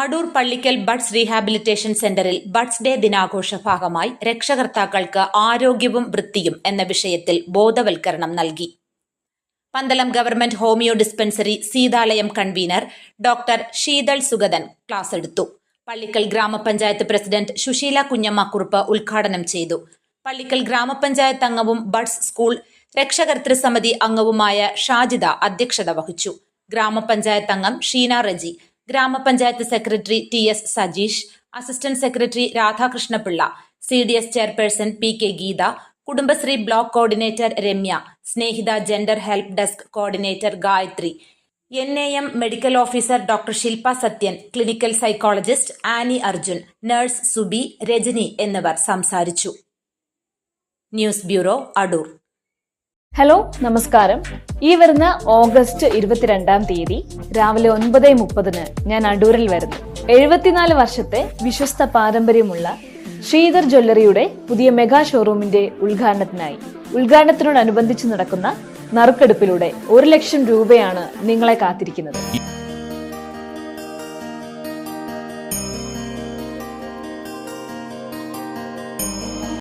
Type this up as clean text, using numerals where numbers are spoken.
Adoor Pallikkal buds rehabilitation സെന്ററിൽ buds day ദിനാഘോഷ ഭാഗമായി രക്ഷകർത്താക്കൾക്ക് ആരോഗ്യവും വൃത്തിയും എന്ന വിഷയത്തിൽ ബോധവൽക്കരണം നൽകി. Pandalam government homoeo dispensary Seethalayam convener doctor Sheethal Sugathan class എടുത്തു. പള്ളിക്കൽ ഗ്രാമപഞ്ചായത്ത് പ്രസിഡന്റ് സുശീല കുഞ്ഞമ്മക്കുറുപ്പ് ഉദ്ഘാടനം ചെയ്തു. പള്ളിക്കൽ ഗ്രാമപഞ്ചായത്ത് അംഗവും ബഡ്സ് സ്കൂൾ രക്ഷകർതൃ സമിതി അംഗവുമായ ഷാജിദ അധ്യക്ഷത വഹിച്ചു. ഗ്രാമപഞ്ചായത്ത് അംഗം ഷീന റജി, ഗ്രാമപഞ്ചായത്ത് secretary TS Sajeesh, assistant secretary Radhakrishna Pillai, CDS chairperson PK Geetha, Kudumbashree block coordinator Ramya, Snehitha gender help desk coordinator Gayathri, NAM medical officer doctor Shilpa Sathyan, clinical psychologist Annie Arjun, nurse Subi, Rajani എന്നിവർ സംസാരിച്ചു. News bureau, Adoor. ഹലോ, നമസ്കാരം. ഈ വരുന്ന ഓഗസ്റ്റ് 22 രാവിലെ 9:30 ഞാൻ അടൂരിൽ വരുന്നു. 74 വർഷത്തെ വിശ്വസ്ത പാരമ്പര്യമുള്ള ശ്രീധർ ജ്വല്ലറിയുടെ പുതിയ മെഗാ ഷോറൂമിന്റെ ഉദ്ഘാടനത്തിനോടനുബന്ധിച്ച് നടക്കുന്ന നറുക്കെടുപ്പിലൂടെ 1 ലക്ഷം രൂപയാണ് നിങ്ങളെ കാത്തിരിക്കുന്നത്.